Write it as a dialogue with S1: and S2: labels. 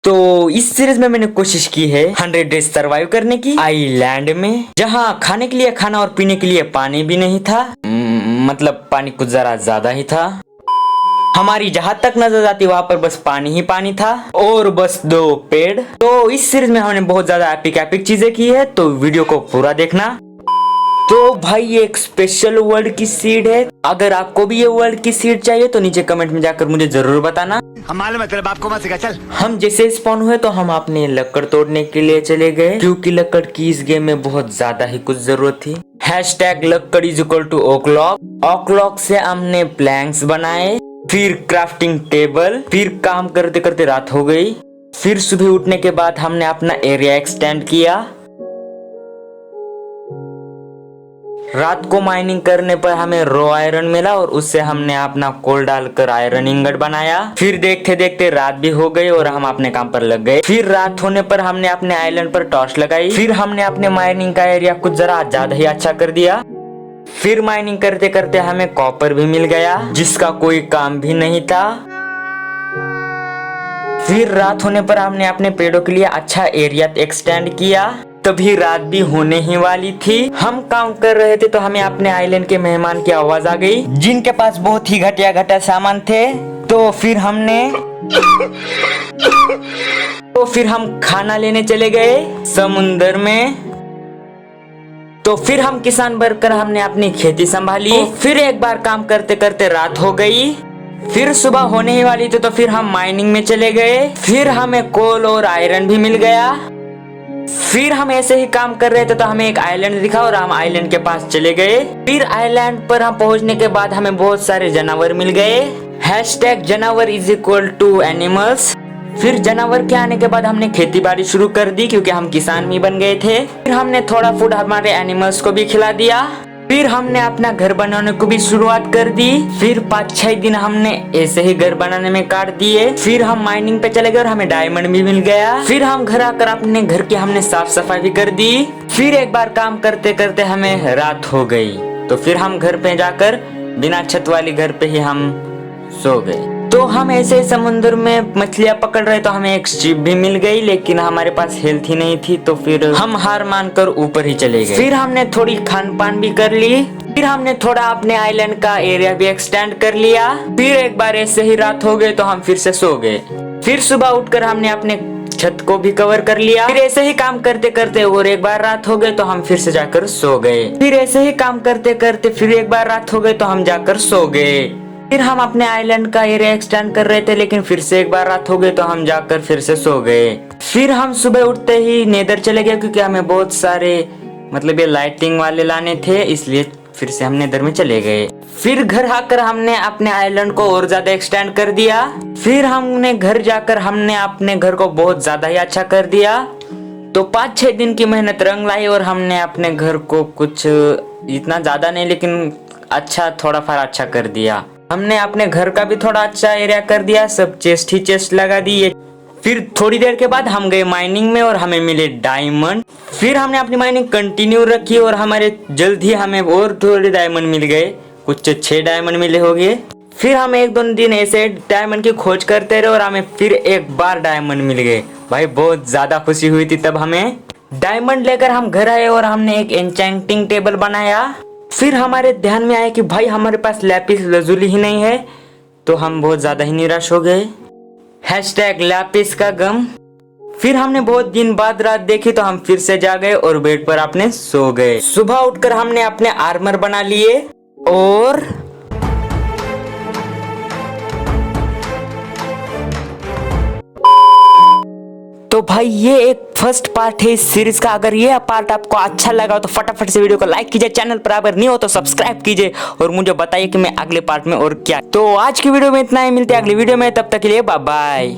S1: तो इस सीरीज में मैंने कोशिश की है 100 डेज सरवाइव करने की आइलैंड में, जहाँ खाने के लिए खाना और पीने के लिए पानी भी नहीं था। मतलब पानी कुछ जरा ज्यादा ही था। हमारी जहां तक नजर आती वहां पर बस पानी ही पानी था और बस 2 पेड़। तो इस सीरीज में हमने बहुत ज्यादा एपिक चीजें की है, तो वीडियो को पूरा देखना। तो भाई ये एक स्पेशल वर्ल्ड की सीड है। अगर आपको भी ये वर्ल्ड की सीड चाहिए तो नीचे कमेंट में जाकर मुझे जरूर बताना।
S2: हमारे मतलब आपको मत सिखा चल।
S1: हम जैसे स्पॉन हुए तो हम अपने लकड़ तोड़ने के लिए चले गए, क्योंकि लकड़ की इस गेम में बहुत ज्यादा ही कुछ जरूरत थी। #लक्कड़ = ओक्लॉक। ओक्लॉक से हमने प्लैंक्स बनाए, फिर क्राफ्टिंग टेबल, फिर काम करते करते रात हो गई। फिर सुबह उठने के बाद हमने अपना एरिया एक्सटेंड किया। रात को माइनिंग करने पर हमें रॉ आयरन मिला और उससे हमने अपना कोल डालकर आयरन इंगट बनाया। फिर देखते देखते रात भी हो गई और हम अपने काम पर लग गए। फिर रात होने पर हमने अपने आइलैंड पर टॉर्च लगाई। फिर हमने अपने माइनिंग का एरिया कुछ जरा ज्यादा ही अच्छा कर दिया। फिर माइनिंग करते करते हमें कॉपर भी मिल गया, जिसका कोई काम भी नहीं था। फिर रात होने पर हमने अपने पेड़ों के लिए अच्छा एरिया एक्सटेंड किया। तभी रात भी होने ही वाली थी। हम काम कर रहे थे तो हमें अपने आइलैंड के मेहमान की आवाज आ गई, जिनके पास बहुत ही घटिया सामान थे। तो फिर हम खाना लेने चले गए समुंदर में। तो फिर हम किसान बनकर हमने अपनी खेती संभाली। फिर एक बार काम करते करते रात हो गई। फिर सुबह होने ही वाली थी तो फिर हम माइनिंग में चले गए। फिर हमें कोल और आयरन भी मिल गया। फिर हम ऐसे ही काम कर रहे थे तो हमें एक आइलैंड दिखा और हम आइलैंड के पास चले गए। फिर आइलैंड पर हम पहुंचने के बाद हमें बहुत सारे जानवर मिल गए। #जानवर = एनिमल्स। फिर जानवर के आने के बाद हमने खेती बाड़ी शुरू कर दी, क्योंकि हम किसान भी बन गए थे। फिर हमने थोड़ा फूड हमारे एनिमल्स को भी खिला दिया। फिर हमने अपना घर बनाने को भी शुरुआत कर दी। फिर 5-6 दिन हमने ऐसे ही घर बनाने में काट दिए। फिर हम माइनिंग पे चले गए और हमें डायमंड भी मिल गया। फिर हम घर आकर अपने घर की हमने साफ सफाई भी कर दी। फिर एक बार काम करते करते हमें रात हो गई, तो फिर हम घर पे जाकर बिना छत वाली घर पे ही हम सो गए। तो हम ऐसे समुद्र में मछलियां पकड़ रहे तो हमें एक शिप भी मिल गई, लेकिन हमारे पास हेल्थ ही नहीं थी, तो फिर हम हार मानकर ऊपर ही चले गए। फिर हमने थोड़ी खान पान भी कर ली। फिर हमने थोड़ा अपने आइलैंड का एरिया भी एक्सटेंड कर लिया। फिर एक बार ऐसे ही रात हो गई तो हम फिर से सो गए। फिर सुबह उठकर हमने अपने छत को भी कवर कर लिया। फिर ऐसे ही काम करते करते और एक बार रात हो गई तो हम फिर से जाकर सो गए। फिर ऐसे ही काम करते करते फिर एक बार रात हो गई तो हम जाकर सो गए। फिर हम अपने आइलैंड का एरिया एक्सटेंड कर रहे थे, लेकिन फिर से एक बार रात हो गई तो हम जाकर फिर से सो गए। फिर हम सुबह उठते ही नेदर चले गए, क्योंकि हमें बहुत सारे मतलब ये लाइटिंग वाले लाने थे, इसलिए फिर से हम नेदर में चले गए। फिर घर आकर हमने अपने आइलैंड को और ज्यादा एक्सटेंड कर दिया। फिर हमने घर जाकर हमने अपने घर को बहुत ज्यादा ही अच्छा कर दिया। तो 5-6 दिन की मेहनत रंग लाई और हमने अपने घर को कुछ इतना ज्यादा नहीं, लेकिन अच्छा थोड़ा फार अच्छा कर दिया। हमने अपने घर का भी थोड़ा अच्छा एरिया कर दिया, सब चेस्ट ही चेस्ट लगा दिए। फिर थोड़ी देर के बाद हम गए माइनिंग में और हमें मिले डायमंड। फिर हमने अपनी माइनिंग कंटिन्यू रखी और हमारे जल्द ही हमें और थोड़े डायमंड मिल गए, कुछ 6 डायमंड मिले होंगे। फिर हम 1-2 दिन ऐसे डायमंड की खोज करते रहे और हमें फिर एक बार डायमंड मिल गए। भाई बहुत ज्यादा खुशी हुई थी तब हमें। डायमंड लेकर हम घर आए और हमने एक एन्चेंटिंग टेबल बनाया। फिर हमारे ध्यान में आया कि भाई हमारे पास लैपिस लजुली ही नहीं है, तो हम बहुत ज्यादा ही निराश हो गए। #लैपिस का गम। फिर हमने बहुत दिन बाद रात देखी तो हम फिर से जा गए और बेड पर अपने सो गए। सुबह उठकर हमने अपने आर्मर बना लिए और तो भाई ये एक फर्स्ट पार्ट है इस सीरीज का। अगर ये पार्ट आपको अच्छा लगा तो फटाफट से वीडियो को लाइक कीजिए, चैनल पर अगर नहीं हो तो सब्सक्राइब कीजिए और मुझे बताइए कि मैं अगले पार्ट में और क्या। तो आज की वीडियो में इतना ही, मिलते हैं अगली वीडियो में, तब तक के लिए बाय बाय।